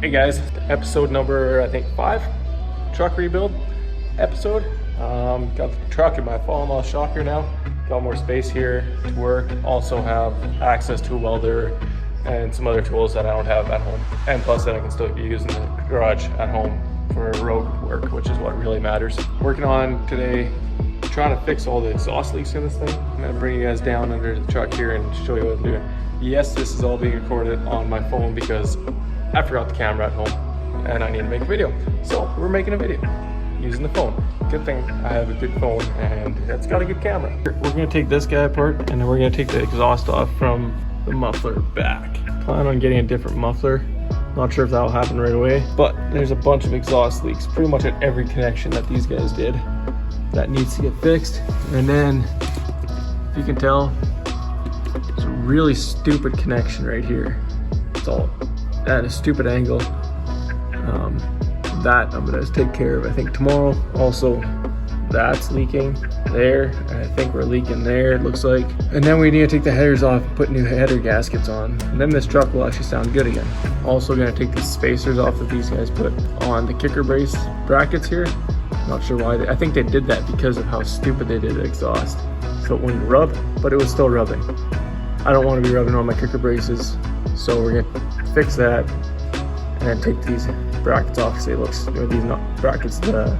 Hey guys, episode number I think 5, truck rebuild episode. Got the truck in my fall-in-law shop here now. Got more space here to work. Also have access to a welder and some other tools that I don't have at home. And plus that I can still use in the garage at home for road work, which is what really matters. Working on today, trying to fix all the exhaust leaks in this thing. I'm gonna bring you guys down under the truck here and show you what I'm doing. Yes, this is all being recorded on my phone because I forgot the camera at home and I need to make a video. So we're making a video using the phone. Good thing I have a good phone and it's got a good camera. We're gonna take this guy apart and then we're gonna take the exhaust off from the muffler back. Plan on getting a different muffler. Not sure if that'll happen right away, but there's a bunch of exhaust leaks pretty much at every connection that these guys did that needs to get fixed. And then, if you can tell, it's a really stupid connection right here. It's all at a stupid angle. That I'm gonna take care of, I think, tomorrow. Also, that's leaking there. I think we're leaking there, it looks like. And then we need to take the headers off and put new header gaskets on. And then this truck will actually sound good again. Also gonna take the spacers off that these guys put on the kicker brace brackets here. Not sure why. I think they did that because of how stupid they did the exhaust. So it wouldn't rub, but it was still rubbing. I don't want to be rubbing on my kicker braces. So we're gonna fix that and then take these brackets off because it looks, or these not brackets, the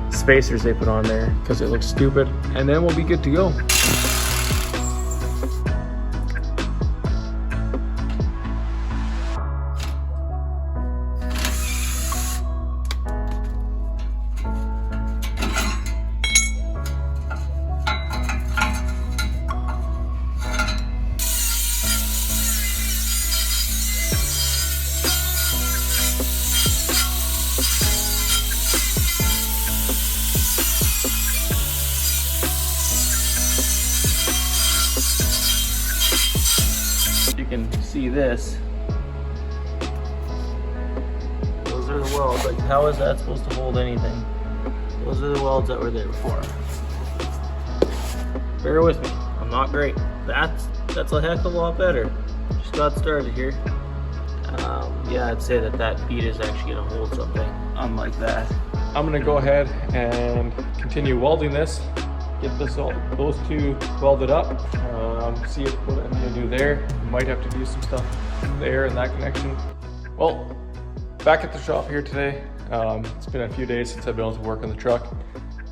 spacers they put on there because it looks stupid. And then we'll be good to go. You can see this. Those are the welds. Like, how is that supposed to hold anything? Those are the welds that were there before. Bear with me. I'm not great. That's a heck of a lot better. Just got started here. Yeah, I'd say that bead is actually gonna hold something, unlike that. I'm gonna go ahead and continue welding this. Get those two welded up. See what I'm gonna do there. Might have to do some stuff there in that connection. Well, back at the shop here today. It's been a few days since I've been able to work on the truck,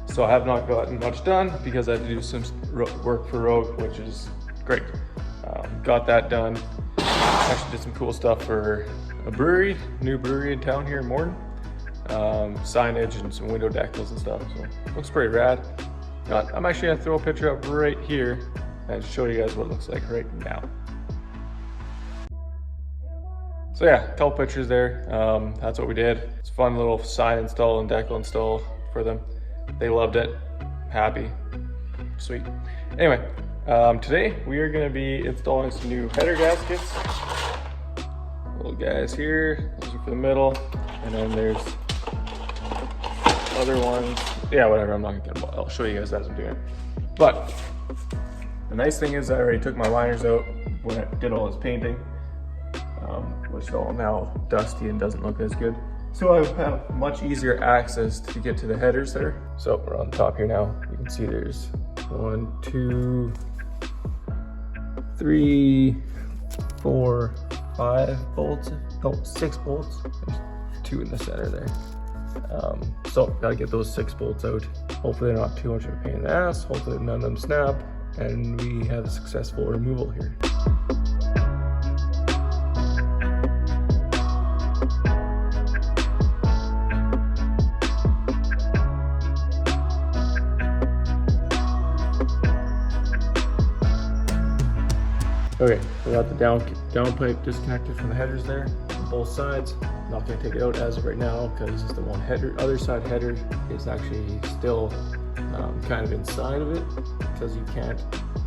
so I have not gotten much done because I had to do some work for road, which is great. Got that done. Actually did some cool stuff for a brewery, new brewery in town here in Morton. Signage and some window decals and stuff. So looks pretty rad. I'm actually gonna throw a picture up right here and show you guys what it looks like right now. So yeah, a couple pictures there. That's what we did. It's a fun little sign install and decal install for them. They loved it. Happy. Sweet. Anyway, today we are gonna be installing some new header gaskets. Little guys here, those are for the middle, and then there's other ones. Yeah, whatever, I'm not gonna get them. I'll show you guys as I'm doing it. But the nice thing is I already took my liners out when I did all this painting, which are all now dusty and doesn't look as good. So I have much easier access to get to the headers there. So we're on the top here now. You can see there's 1, 2, 3, 4, 5 bolts. No, 6 bolts. There's 2 in the center there. So gotta get those 6 bolts out. Hopefully they're not too much of a pain in the ass. Hopefully none of them snap and we have a successful removal here. Okay, we got the down pipe disconnected from the headers there on both sides. I'm not going to take it out as of right now because the one other side header is actually still kind of inside of it, because you can't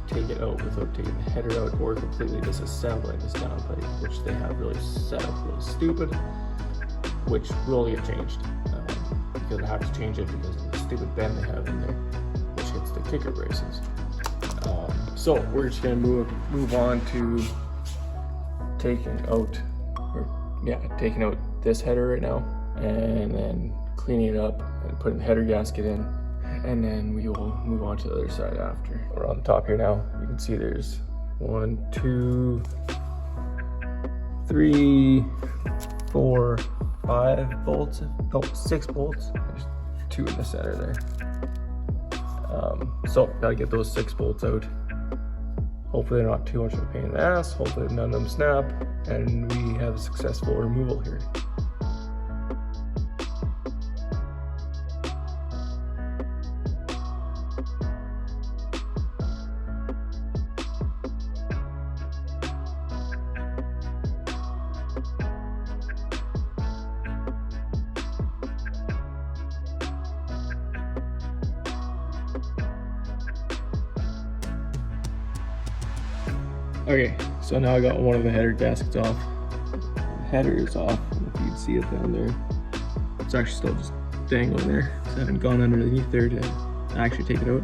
take it out without taking the header out or completely disassembling this down pipe, which they have really set up really stupid, which will get changed because I have to change it because of the stupid bend they have in there, which hits the kicker braces. So we're just gonna move on to taking out this header right now, and then cleaning it up and putting the header gasket in, and then we will move on to the other side after. We're on the top here now. You can see there's 1, 2, 3, 4, 5 bolts. No, 6 bolts. There's 2 in the center there. So gotta get those 6 bolts out. Hopefully they're not too much of a pain in the ass. Hopefully none of them snap, and we have a successful removal here. Okay, so now I got one of the header gaskets off. The header is off, I don't know if you can see it down there. It's actually still just dangling there, so I haven't gone underneath there to actually take it out.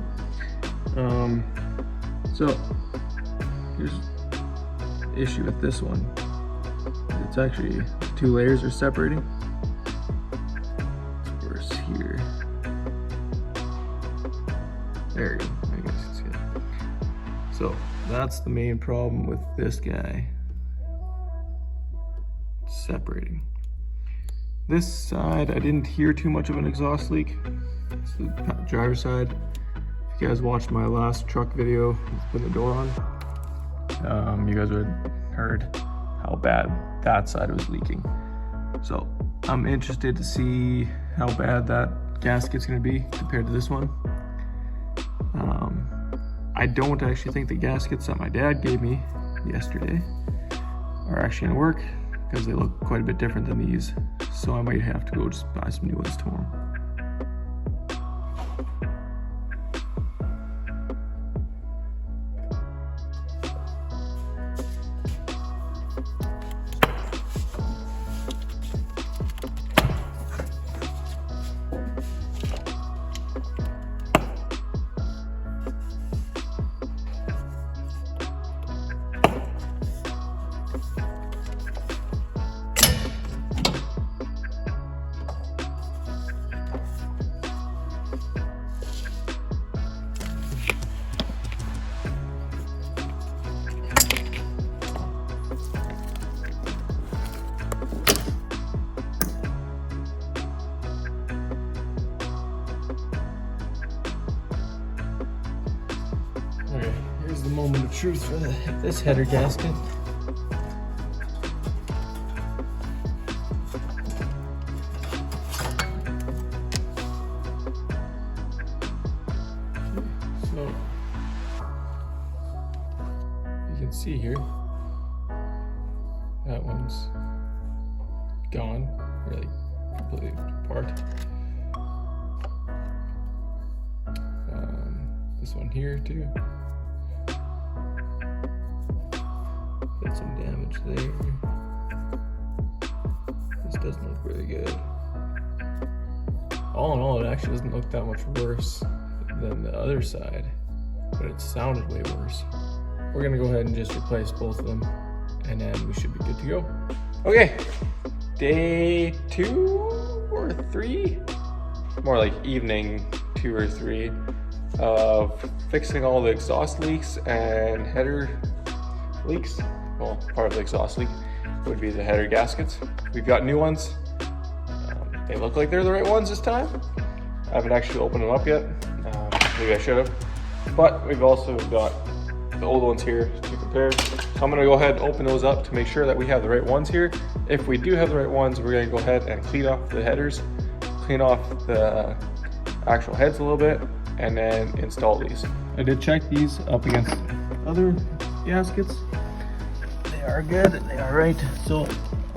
So here's the issue with this one. It's actually, 2 layers are separating. It's worse here. There you go, I guess you can see it. So that's the main problem with this guy. It's separating. This side, I didn't hear too much of an exhaust leak. It's the driver's side. If you guys watched my last truck video with the door on, you guys would have heard how bad that side was leaking. So I'm interested to see how bad that gasket's gonna be compared to this one. I don't actually think the gaskets that my dad gave me yesterday are actually gonna work, because they look quite a bit different than these. So I might have to go just buy some new ones tomorrow. Okay, here's the moment of truth for this header gasket. So you can see here, that one's gone, really completely apart. This one here too. Got some damage there. This doesn't look really good. All in all, it actually doesn't look that much worse than the other side, but it sounded way worse. We're gonna go ahead and just replace both of them, and then we should be good to go. Okay, day 2 or 3, more like evening 2 or 3 of fixing all the exhaust leaks and header leaks. Well, part of the exhaust leak would be the header gaskets. We've got new ones. They look like they're the right ones this time. I haven't actually opened them up yet. Maybe I should have. But we've also got the old ones here to compare. So I'm gonna go ahead and open those up to make sure that we have the right ones here. If we do have the right ones, we're gonna go ahead and clean off the headers, clean off the actual heads a little bit, and then install these. I did check these up against other gaskets. They are good, they are right. So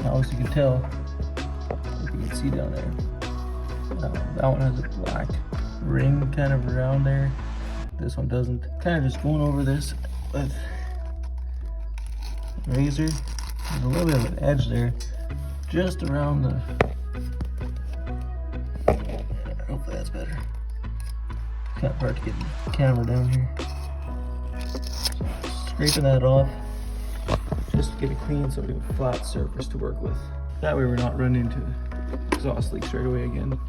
now as you can tell, if you can see down there, that one has a black ring kind of around there. This one doesn't. Kind of just going over this with a razor. There's a little bit of an edge there, just around the, hopefully that's better. Kind of hard to get the camera down here. So scraping that off, just to get it clean so we have a flat surface to work with. That way we're not running into exhaust leaks right away again.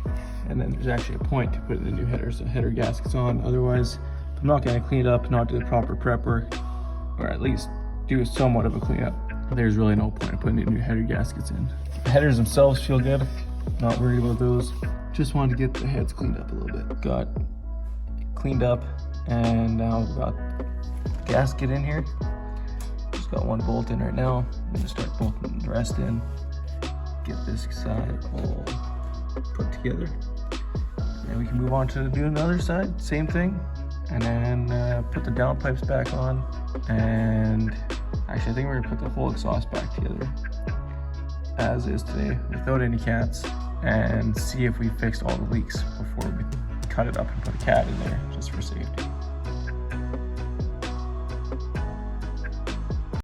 And then there's actually a point to put in the new header, so header gaskets on. Otherwise, if I'm not gonna clean it up, not do the proper prep work, or at least do somewhat of a cleanup, there's really no point in putting the new header gaskets in. The headers themselves feel good, not worried about those. Just wanted to get the heads cleaned up a little bit. Got cleaned up, and now we've got the gasket in here. Just got one bolt in right now. I'm gonna start bolting the rest in. Get this side all put together. And we can move on to do another side, same thing. And then put the downpipes back on. And actually I think we're gonna put the whole exhaust back together as is today, without any cats, and see if we fixed all the leaks before we cut it up and put a cat in there, just for safety.